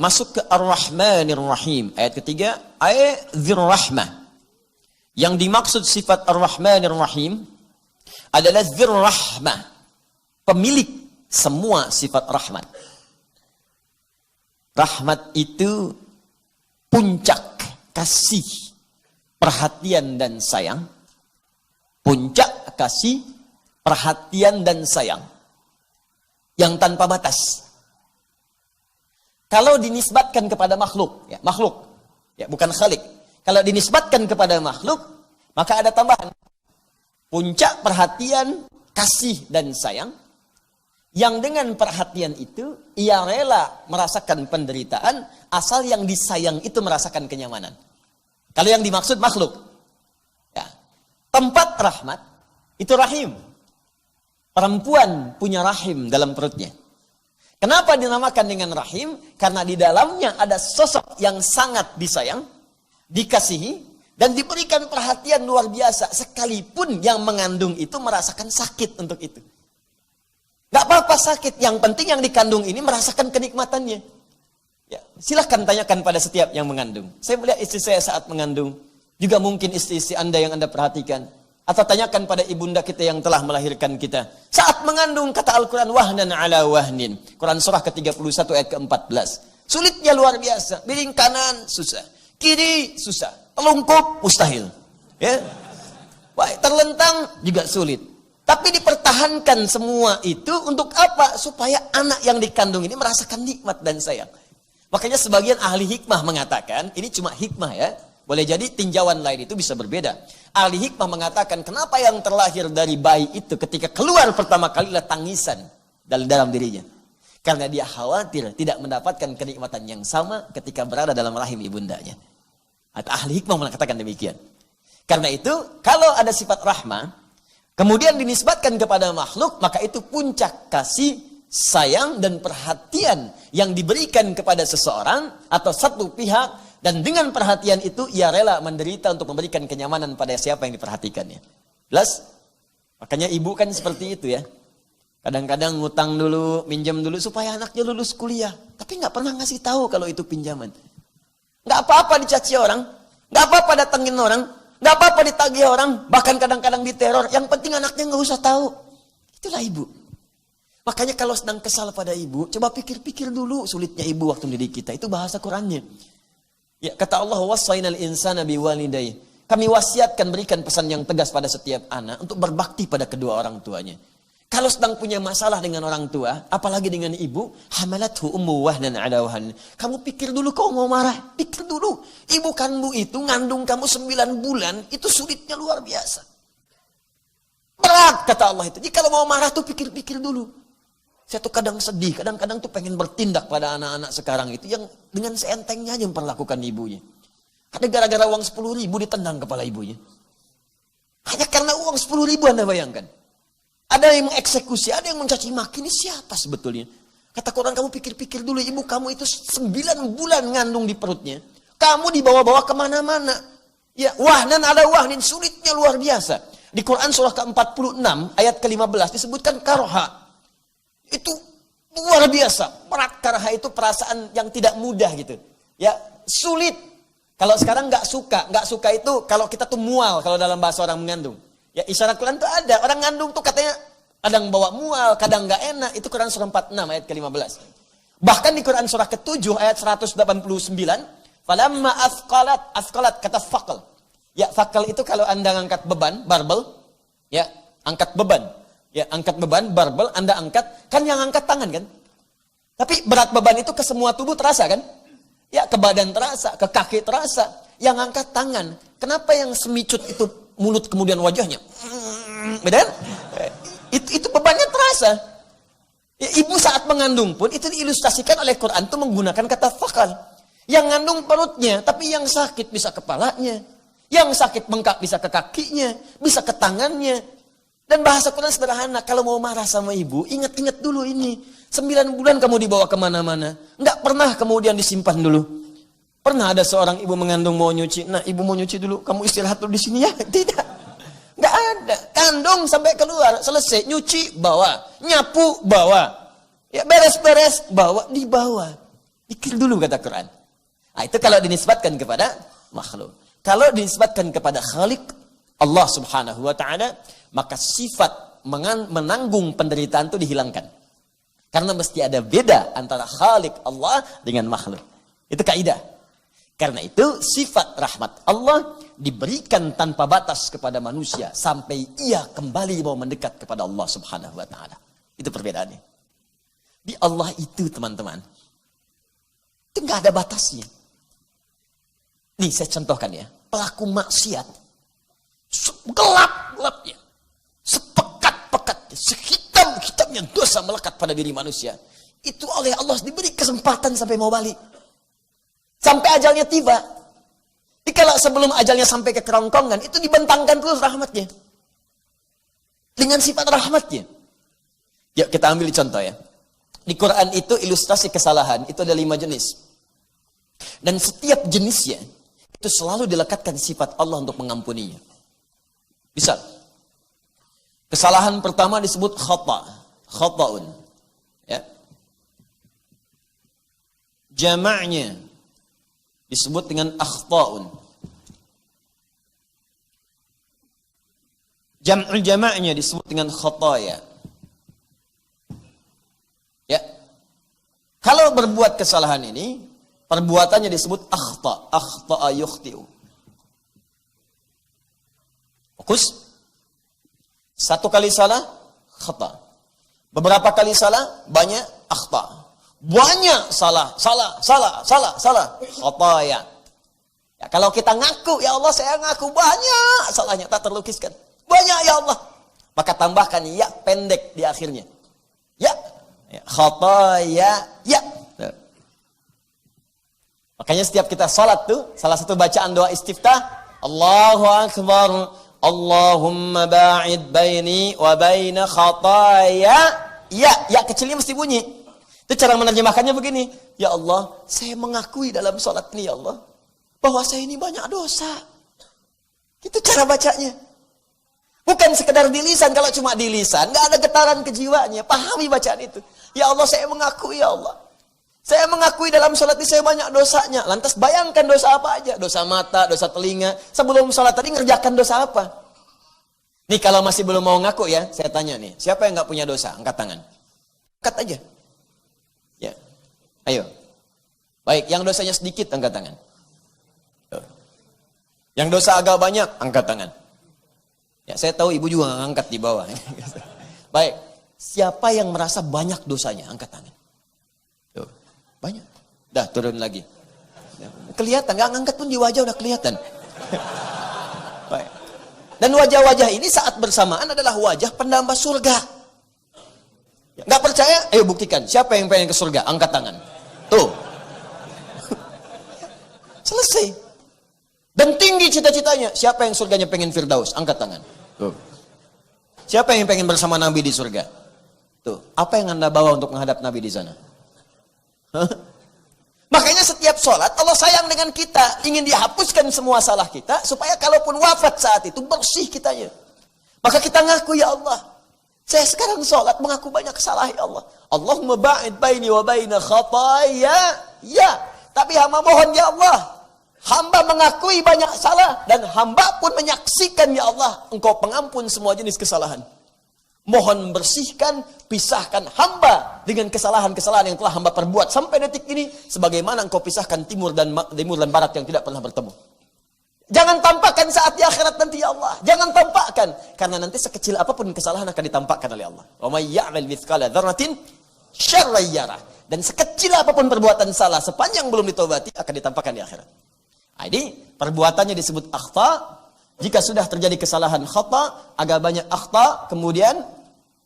masuk ke Ar-Rahmanir Rahim. Ayat ketiga, Dzir Rahmah. Yang dimaksud sifat Ar-Rahmanir Rahim adalah Dzir Rahmah, pemilik semua sifat rahmat. Rahmat itu puncak kasih, perhatian dan sayang. Puncak kasih, perhatian dan sayang yang tanpa batas. Kalau dinisbatkan kepada makhluk, ya bukan khalik. Kalau dinisbatkan kepada makhluk, maka ada tambahan. Puncak perhatian, kasih dan sayang. Yang dengan perhatian itu, ia rela merasakan penderitaan, asal yang disayang itu merasakan kenyamanan. Kalau yang dimaksud makhluk. Ya. Tempat rahmat, itu rahim. Perempuan punya rahim dalam perutnya. Kenapa dinamakan dengan rahim? Karena di dalamnya ada sosok yang sangat disayang, dikasihi, dan diberikan perhatian luar biasa. Sekalipun yang mengandung itu merasakan sakit untuk itu. Gak apa-apa sakit, yang penting yang dikandung ini merasakan kenikmatannya. Ya, silahkan tanyakan pada setiap yang mengandung. Saya melihat istri saya saat mengandung, juga mungkin istri-istri Anda yang Anda perhatikan. Atau tanyakan pada ibunda kita yang telah melahirkan kita. Saat mengandung, kata Al-Quran, wahnan ala wahnin. Quran surah ke-31 ayat ke-14. Sulitnya luar biasa. Miring kanan, susah. Kiri, susah. Telungkup, mustahil. Ya. Wah, terlentang, juga sulit. Tapi dipertahankan semua itu untuk apa? Supaya anak yang dikandung ini merasakan nikmat dan sayang. Makanya sebagian ahli hikmah mengatakan, ini cuma hikmah ya. Boleh jadi tinjauan lain itu bisa berbeda. Ahli hikmah mengatakan, kenapa yang terlahir dari bayi itu ketika keluar pertama kali adalah tangisan dalam dirinya. Karena dia khawatir tidak mendapatkan kenikmatan yang sama ketika berada dalam rahim ibundanya. Atau ahli hikmah mengatakan demikian. Karena itu, kalau ada sifat rahmah, kemudian dinisbatkan kepada makhluk, maka itu puncak kasih, sayang, dan perhatian yang diberikan kepada seseorang atau satu pihak, dan dengan perhatian itu ia rela menderita untuk memberikan kenyamanan pada siapa yang diperhatikannya. Jelas? Makanya ibu kan seperti itu ya. Kadang-kadang ngutang dulu, minjam dulu supaya anaknya lulus kuliah. Tapi nggak pernah ngasih tahu kalau itu pinjaman. Nggak apa-apa dicaci orang, nggak apa-apa datengin orang, nggak apa-apa ditagih orang, bahkan kadang-kadang diteror. Yang penting anaknya nggak usah tahu. Itulah ibu. Makanya kalau sedang kesal pada ibu, coba pikir-pikir dulu sulitnya ibu waktu mendidik kita. Itu bahasa Qurannya. Ya, kata Allah, wassainal insana biwalidayhi. Kami wasiatkan berikan pesan yang tegas pada setiap anak untuk berbakti pada kedua orang tuanya. Kalau sedang punya masalah dengan orang tua, apalagi dengan ibu, hamalathu ummu wahnan ala wahn. Kamu pikir dulu kau mau marah, pikir dulu. Ibu kandung itu ngandung kamu 9 bulan, itu sulitnya luar biasa. Berat kata Allah itu. Jadi kalau mau marah tuh pikir-pikir dulu. Saya tuh kadang sedih, kadang-kadang tuh pengen bertindak pada anak-anak sekarang itu yang dengan seentengnya aja memperlakukan ibunya. Ada gara-gara uang 10.000 ditendang kepala ibunya. Hanya karena uang 10.000 Anda bayangkan. Ada yang mengeksekusi, ada yang mencaci maki. Ini siapa sebetulnya? Kata Quran, kamu pikir-pikir dulu, ibu kamu itu 9 bulan ngandung di perutnya. Kamu dibawa-bawa kemana-mana. Ya, wahnan ada wahnin, sulitnya luar biasa. Di Quran surah ke-46 ayat ke-15 disebutkan karha. Itu luar biasa. Berat, karha itu perasaan yang tidak mudah gitu. Ya, sulit. Kalau sekarang nggak suka itu kalau kita tuh mual kalau dalam bahasa orang mengandung. Ya, isyarat Quran tuh ada. Orang ngandung tuh katanya kadang bawa mual, kadang nggak enak. Itu Quran surah 46 ayat ke-15. Bahkan di Quran surah ke-7 ayat 189, falamma asqalat kata faqal. Ya, faqal itu kalau Anda angkat beban, barbel, ya, angkat beban. Ya, angkat beban, barbel, Anda angkat, kan yang angkat tangan kan? Tapi berat beban itu ke semua tubuh terasa kan? Ya, ke badan terasa, ke kaki terasa. Yang angkat tangan. Kenapa yang semicut itu mulut kemudian wajahnya? Beda kan? Itu bebannya terasa. Ya, ibu saat mengandung pun itu diilustrasikan oleh Quran itu menggunakan kata fakal. Yang ngandung perutnya, tapi yang sakit bisa kepalanya. Yang sakit bengkak bisa ke kakinya, bisa ke tangannya. Dan bahasa Quran sederhana, kalau mau marah sama ibu, ingat-ingat dulu ini. 9 bulan kamu dibawa kemana-mana. Nggak pernah kemudian disimpan dulu. Pernah ada seorang ibu mengandung mau nyuci. Nah, ibu mau nyuci dulu, kamu istirahat dulu di sini ya. Tidak. Nggak ada. Kandung sampai keluar, selesai. Nyuci, bawa. Nyapu, bawa. Ya, beres-beres, bawa, dibawa. Pikir dulu kata Quran. Nah, itu kalau dinisbatkan kepada makhluk. Kalau dinisbatkan kepada Khalik Allah Subhanahu wa taala, maka sifat menanggung penderitaan itu dihilangkan. Karena mesti ada beda antara Khalik Allah dengan makhluk. Itu kaidah. Karena itu sifat rahmat Allah diberikan tanpa batas kepada manusia sampai ia kembali mau mendekat kepada Allah Subhanahu wa taala. Itu perbedaannya. Di Allah itu, teman-teman, itu nggak ada batasnya. Nih saya contohkan ya, pelaku maksiat, gelap-gelapnya, sepekat-pekatnya, sehitam-hitamnya dosa melekat pada diri manusia. Itu oleh Allah diberi kesempatan sampai mau balik. Sampai ajalnya tiba. Kalau sebelum ajalnya sampai ke kerongkongan, itu dibentangkan terus rahmatnya. Dengan sifat rahmatnya. Yuk kita ambil contoh ya. Di Quran itu ilustrasi kesalahan, itu ada 5 jenis. Dan setiap jenisnya, itu selalu dilekatkan sifat Allah untuk mengampuninya. Misal, kesalahan pertama disebut khata'un. Ya. Jama'nya disebut dengan akhta'un. Jam'ul jama'nya disebut dengan khataya. Ya. Kalau berbuat kesalahan ini, perbuatannya disebut akhta'a yukhti'u. Fokus. Satu kali salah, khata'. Beberapa kali salah, banyak akhta'. Banyak salah. Khataya. Ya, kalau kita ngaku, ya Allah saya ngaku banyak salahnya, tak terlukiskan. Banyak ya Allah. Maka tambahkan ya pendek di akhirnya. Ya. Khataya. Ya. Makanya setiap kita salat tuh, salah satu bacaan doa istiftah, Allahu Akbar, Allahumma ba'id baini wa baina khataya. Ya kecilnya mesti bunyi. Itu cara menerjemahkannya begini. Ya Allah, saya mengakui dalam salat ini ya Allah, bahwa saya ini banyak dosa. Itu cara bacanya. Bukan sekedar di lisan. Kalau cuma di lisan, nggak ada getaran kejiwaannya. Pahami bacaan itu. Ya Allah, saya mengakui ya Allah. Saya mengakui dalam sholat ini saya banyak dosanya. Lantas bayangkan dosa apa aja. Dosa mata, dosa telinga. Sebelum sholat tadi ngerjakan dosa apa? Nih kalau masih belum mau ngaku ya, saya tanya nih. Siapa yang nggak punya dosa? Angkat tangan. Angkat aja. Ya. Ayo. Baik, yang dosanya sedikit, angkat tangan. Yang dosa agak banyak, angkat tangan. Ya, saya tahu ibu juga nggak angkat di bawah. Baik, siapa yang merasa banyak dosanya? Angkat tangan. Tuh, banyak. Dah turun lagi. Kelihatan, nggak ngangkat pun di wajah udah kelihatan. Baik. Dan wajah-wajah ini saat bersamaan adalah wajah penambah surga. Nggak percaya? Ayo buktikan. Siapa yang pengen ke surga? Angkat tangan. Tuh. Selesai. Dan tinggi cita-citanya. Siapa yang surganya pengen Firdaus? Angkat tangan. Tuh. Siapa yang pengen bersama Nabi di surga? Tuh. Apa yang Anda bawa untuk menghadap Nabi di sana? Hah? Makanya setiap sholat Allah sayang dengan kita. Ingin dihapuskan semua salah kita. Supaya kalaupun wafat saat itu bersih kitanya. Maka kita ngaku ya Allah. Saya sekarang sholat mengaku banyak kesalahan ya Allah. Allahumma ba'id baini wa baina khataya. Ya. Tapi hamba mohon ya Allah. Hamba mengakui banyak salah dan hamba pun menyaksikan ya Allah, Engkau pengampun semua jenis kesalahan. Mohon bersihkan, pisahkan hamba dengan kesalahan-kesalahan yang telah hamba perbuat sampai detik ini, sebagaimana Engkau pisahkan timur dan barat yang tidak pernah bertemu. Jangan tampakkan saat di akhirat nanti ya Allah. Jangan tampakkan, karena nanti sekecil apapun kesalahan akan ditampakkan oleh Allah. Wa may ya'mal mithqala dzarratin syarran yarah. Dan sekecil apapun perbuatan salah sepanjang belum ditobati akan ditampakkan di akhirat. Ini perbuatannya disebut akhta. Jika sudah terjadi kesalahan khata, agak banyak akhta, kemudian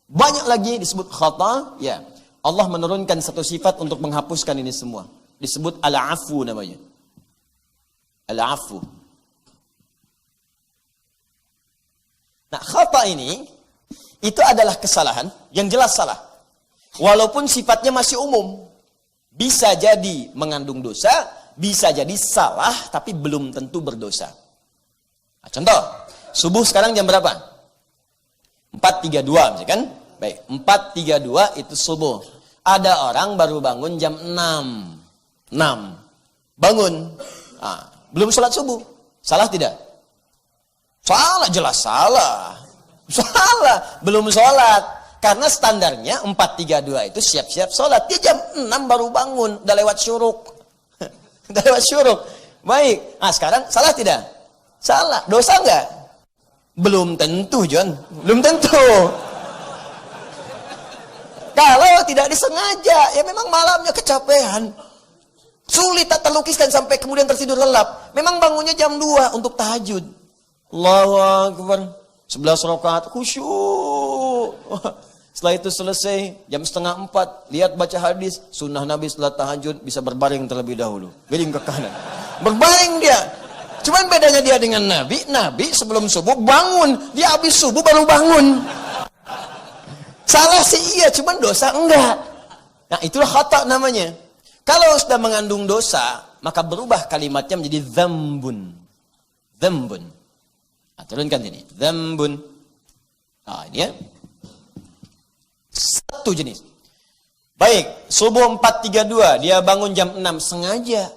banyak lagi disebut khata, ya. Allah menurunkan satu sifat untuk menghapuskan ini semua. Disebut al-afu namanya. Al-afu. Nah, khata ini itu adalah kesalahan yang jelas salah. Walaupun sifatnya masih umum. Bisa jadi mengandung dosa, bisa jadi salah, tapi belum tentu berdosa. Nah, contoh, subuh sekarang jam berapa? 4.32 misalkan. Baik, 4.32 itu subuh. Ada orang baru bangun jam 6. 6. Bangun. Belum sholat subuh. Salah tidak? Salah, jelas salah. Salah, belum sholat. Karena standarnya 4-3-2 itu siap-siap sholat. Dia jam 6 baru bangun. Udah lewat syuruk. Udah lewat syuruk. Baik. Sekarang salah tidak? Salah. Dosa enggak? Belum tentu, John. Belum tentu. Kalau tidak disengaja, ya memang malamnya kecapean. Sulit tak terlukiskan sampai kemudian tertidur lelap. Memang bangunnya jam 2 untuk tahajud. Allahu Akbar. 11 rakaat khusyuk. Setelah itu selesai, jam 3:30, lihat baca hadis, sunnah Nabi setelah tahajud bisa berbaring terlebih dahulu. Miring ke kanan. Berbaring dia. Cuman bedanya dia dengan Nabi, Nabi sebelum subuh bangun. Dia habis subuh baru bangun. Salah sih iya, cuman dosa enggak. Nah itulah khata namanya. Kalau sudah mengandung dosa, maka berubah kalimatnya menjadi dzambun. Dzambun. Turunkan ini. Dzambun. Ini ya. Satu jenis. Baik, subuh 4.32, dia bangun jam 6 sengaja.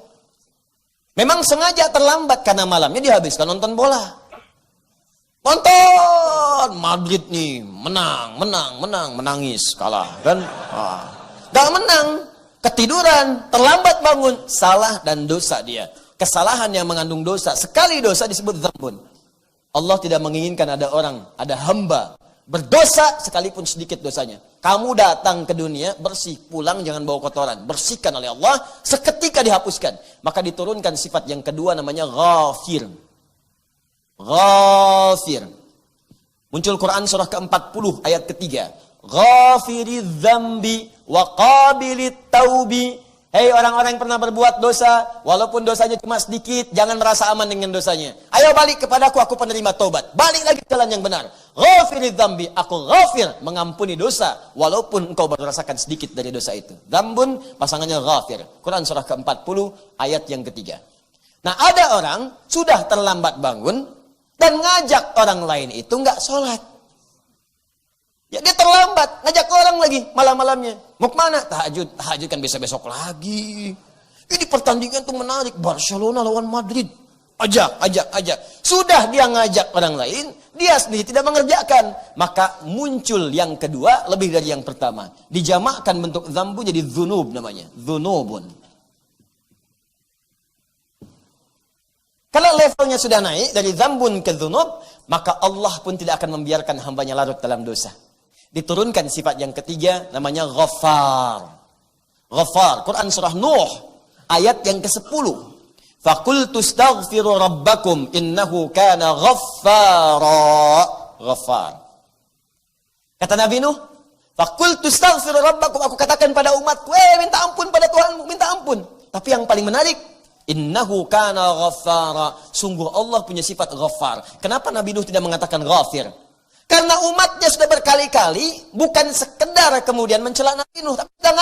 Memang sengaja terlambat karena malamnya dihabiskan nonton bola. Nonton Madrid nih, menangis, kalah kan? Gak menang, ketiduran, terlambat bangun, salah dan dosa dia. Kesalahan yang mengandung dosa, sekali dosa disebut dzambun. Allah tidak menginginkan ada orang, ada hamba berdosa sekalipun sedikit dosanya. Kamu datang ke dunia bersih, pulang jangan bawa kotoran, bersihkan oleh Allah, seketika dihapuskan. Maka diturunkan sifat yang kedua namanya ghafir. Ghafir. Muncul Quran surah ke-40 ayat ketiga. Ghafiridz dzambi wa qabilit taubi. Hei orang-orang yang pernah berbuat dosa, walaupun dosanya cuma sedikit, jangan merasa aman dengan dosanya. Ayo balik kepadaku, aku penerima taubat. Balik lagi ke jalan yang benar. Ghafiridz dzambi, aku ghafir, mengampuni dosa, walaupun engkau baru rasakan sedikit dari dosa itu. Dzambun, pasangannya ghafir. Quran surah ke-40 ayat yang ketiga. Nah ada orang sudah terlambat bangun, dan ngajak orang lain itu nggak sholat. Ya dia terlambat, ngajak orang lagi malam-malamnya. Mau kemana? Tahajud. Tahajud kan besok-besok lagi. Ini pertandingan tuh menarik. Barcelona lawan Madrid. Ajak. Sudah dia ngajak orang lain, dia sendiri tidak mengerjakan. Maka muncul yang kedua lebih dari yang pertama. Dijamakkan bentuk dzambu jadi dzunub namanya. Dzunubun. Kalau levelnya sudah naik dari dzambun ke dzunub, maka Allah pun tidak akan membiarkan hambanya larut dalam dosa. Diturunkan sifat yang ketiga namanya Ghaffar. Ghaffar. Quran surah Nuh ayat yang ke-10. Faqultu astaghfiru rabbakum innahu kana ghaffara. Ghaffar. Kata Nabi Nuh, faqultu astaghfiru rabbakum, aku katakan pada umatku, minta ampun pada Tuhanmu, minta ampun. Tapi yang paling menarik, innahu kana ghaffara. Sungguh Allah punya sifat Ghaffar. Kenapa Nabi Nuh tidak mengatakan Ghafir? Karena umatnya sudah berkali-kali bukan sekedar kemudian mencela Nabi Nuh, tapi sudah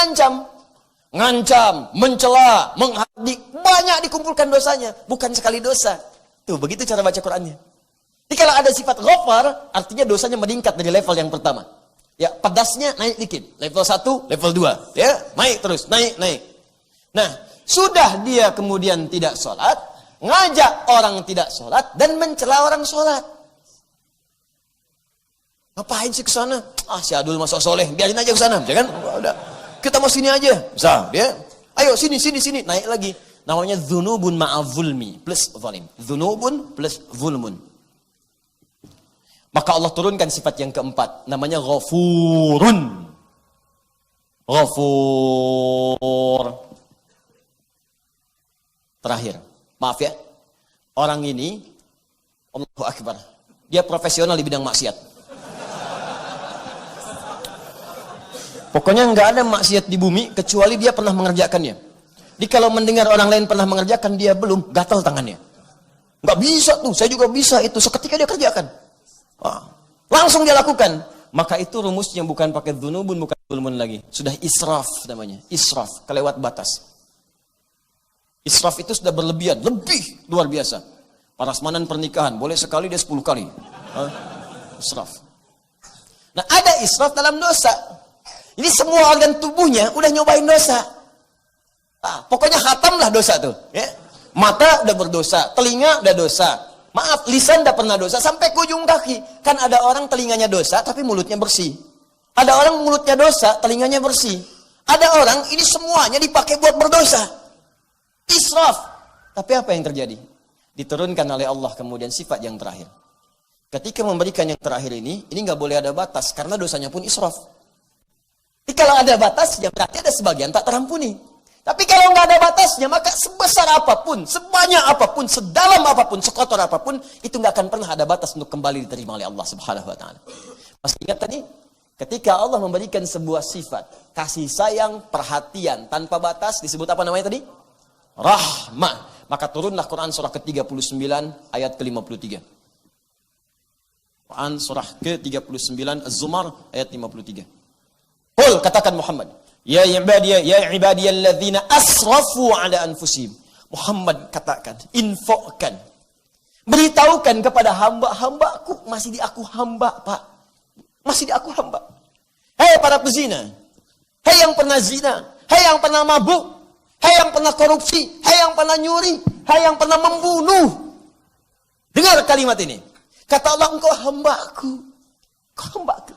ngancam, mencela, menghardik, banyak dikumpulkan dosanya, bukan sekali dosa. Tuh, begitu cara baca Qur'annya. Jadi kalau ada sifat Ghaffar, artinya dosanya meningkat dari level yang pertama. Ya, pedasnya naik dikit. Level 1, level 2, ya, naik terus, naik. Nah, sudah dia kemudian tidak sholat, ngajak orang tidak sholat, dan mencela orang sholat. Ngapain sih ke sana? Si Adul masuk soleh, biarin aja ke sana, ya kan? Udah, kita mau sini aja. Bisa, ya. Ayo sini, naik lagi. Namanya dzunubun ma'adzulmi plus zalim. Dzunubun plus zulmun. Maka Allah turunkan sifat yang keempat, namanya Ghafurun. Ghafur. Terakhir, maaf ya. Orang ini Allahu Akbar. Dia profesional di bidang maksiat. Pokoknya nggak ada maksiat di bumi kecuali dia pernah mengerjakannya. Jadi kalau mendengar orang lain pernah mengerjakan, dia belum, gatal tangannya. Nggak bisa tuh, saya juga bisa itu. Seketika dia kerjakan. Langsung dia lakukan. Maka itu rumusnya bukan pakai dzunubun, bukan zulmun lagi. Sudah israf namanya. Israf, kelewat batas. Israf itu sudah berlebihan, lebih luar biasa. Prasmanan pernikahan, boleh sekali dia 10 kali. Israf. Nah ada israf dalam dosa. Ini semua organ tubuhnya udah nyobain dosa. Pokoknya hatamlah dosa tuh. Ya. Mata udah berdosa, telinga udah dosa. Maaf, lisan udah pernah dosa, sampai ke ujung kaki. Kan ada orang telinganya dosa, tapi mulutnya bersih. Ada orang mulutnya dosa, telinganya bersih. Ada orang ini semuanya dipakai buat berdosa. Israf. Tapi apa yang terjadi? Diturunkan oleh Allah kemudian sifat yang terakhir. Ketika memberikan yang terakhir ini nggak boleh ada batas, karena dosanya pun israf. Jadi kalau ada batasnya, berarti ada sebagian tak terampuni. Tapi kalau nggak ada batasnya, maka sebesar apapun, sebanyak apapun, sedalam apapun, sekotor apapun, itu nggak akan pernah ada batas untuk kembali diterima oleh Allah Subhanahu Wa Taala. Masih ingat tadi? Ketika Allah memberikan sebuah sifat, kasih sayang, perhatian, tanpa batas, disebut apa namanya tadi? Rahmah. Maka turunlah Quran surah ke-39 ayat ke-53. Quran surah ke-39 Az-Zumar ayat 53. Qul, katakan Muhammad, ya ibadiyalladzina asrafu ala anfusihim. Muhammad katakan, infokan, beritahukan kepada hamba-hambaku, masih di aku hamba, Pak. Masih di aku hamba. Hei para pezina, hei yang pernah zina, hei yang pernah mabuk, hei yang pernah korupsi, hei yang pernah nyuri, hei yang pernah membunuh. Dengar kalimat ini. Kata Allah, engkau hambaku. Engkau hambaku.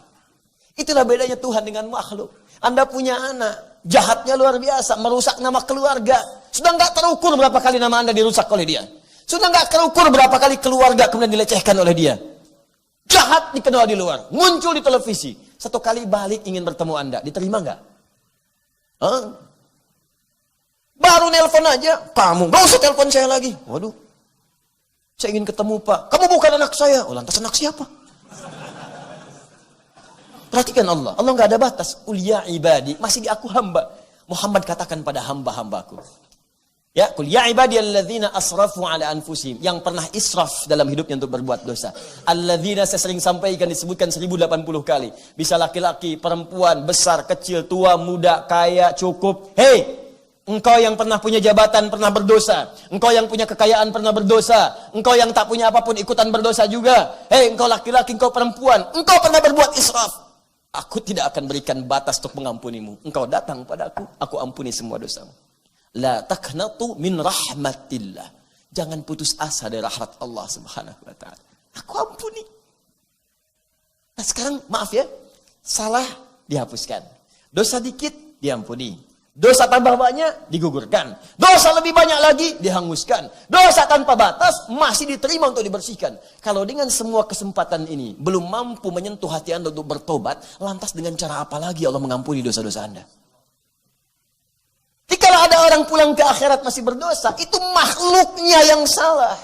Itulah bedanya Tuhan dengan makhluk. Anda punya anak, jahatnya luar biasa, merusak nama keluarga. Sudah nggak terukur berapa kali nama Anda dirusak oleh dia. Sudah nggak terukur berapa kali keluarga kemudian dilecehkan oleh dia. Jahat dikenal di luar, muncul di televisi. Satu kali balik ingin bertemu Anda, diterima nggak? Baru nelpon aja, kamu nggak usah telepon saya lagi. Waduh, saya ingin ketemu Pak. Kamu bukan anak saya. Oh, lantas anak siapa? Perhatikan Allah nggak ada batas. Qul ya ibadi, masih di aku hamba. Muhammad katakan pada hamba-hambaku. Ya, qul ya ibadiyalladzina asrafu ala anfusihim, yang pernah israf dalam hidupnya untuk berbuat dosa. Alladzina, saya sering sampaikan, disebutkan 1080 kali. Bisa laki-laki, perempuan, besar, kecil, tua, muda, kaya, cukup. Hei, engkau yang pernah punya jabatan pernah berdosa. Engkau yang punya kekayaan pernah berdosa. Engkau yang tak punya apapun ikutan berdosa juga. Hei, engkau laki-laki, engkau perempuan, engkau pernah berbuat israf. Aku tidak akan berikan batas untuk mengampunimu. Engkau datang padaku, aku ampuni semua dosamu. La taqnatu min rahmatillah. Jangan putus asa dari rahmat Allah Subhanahu wa taala. Aku ampuni. Nah sekarang maaf ya, salah dihapuskan. Dosa dikit diampuni. Dosa tambah banyak digugurkan. Dosa lebih banyak lagi dihanguskan. Dosa tanpa batas masih diterima untuk dibersihkan. Kalau dengan semua kesempatan ini belum mampu menyentuh hati Anda untuk bertobat, lantas dengan cara apa lagi Allah mengampuni dosa-dosa Anda? Jadi kalau ada orang pulang ke akhirat masih berdosa, itu makhluknya yang salah.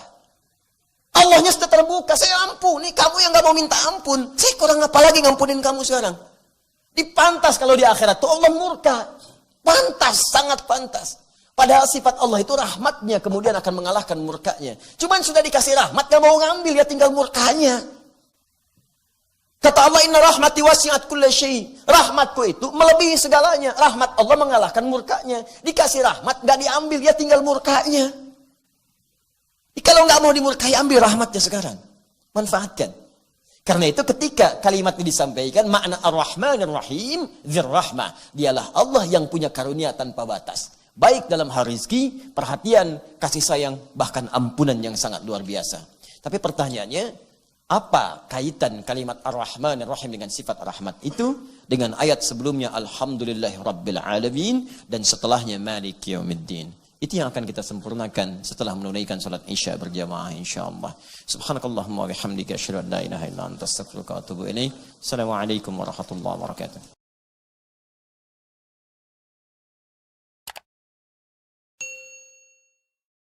Allahnya sudah terbuka, saya ampuni, kamu yang gak mau minta ampun. Saya kurang apa lagi ngampunin kamu sekarang? Dipantas kalau di akhirat tuh Allah murka. Pantas, sangat pantas. Padahal sifat Allah itu rahmatnya kemudian akan mengalahkan murkanya. Cuman sudah dikasih rahmat, gak mau ngambil, ya tinggal murkanya. Kata Allah, inna rahmati wasi'at kulla syai'. Rahmatku itu melebihi segalanya. Rahmat Allah mengalahkan murkanya. Dikasih rahmat, gak diambil, ya tinggal murkanya. Kalau gak mau dimurkai, ambil rahmatnya sekarang. Manfaatkan. Karena itu ketika kalimat ini disampaikan, makna Ar-Rahman Ar-Rahim, Dzir-Rahmah. Dialah Allah yang punya karunia tanpa batas. Baik dalam hal rezeki, perhatian, kasih sayang, bahkan ampunan yang sangat luar biasa. Tapi pertanyaannya, apa kaitan kalimat Ar-Rahman Ar-Rahim dengan sifat rahmat itu dengan ayat sebelumnya Alhamdulillahirabbil alamin dan setelahnya Maliki yaumiddin? Itu yang akan kita sempurnakan setelah menunaikan salat Isya berjamaah insyaallah. Subhanakallahumma wa bihamdika asyhadu an la ilaha illa anta astaghfiruka wa atubu ilaik. Assalamualaikum warahmatullahi wabarakatuh.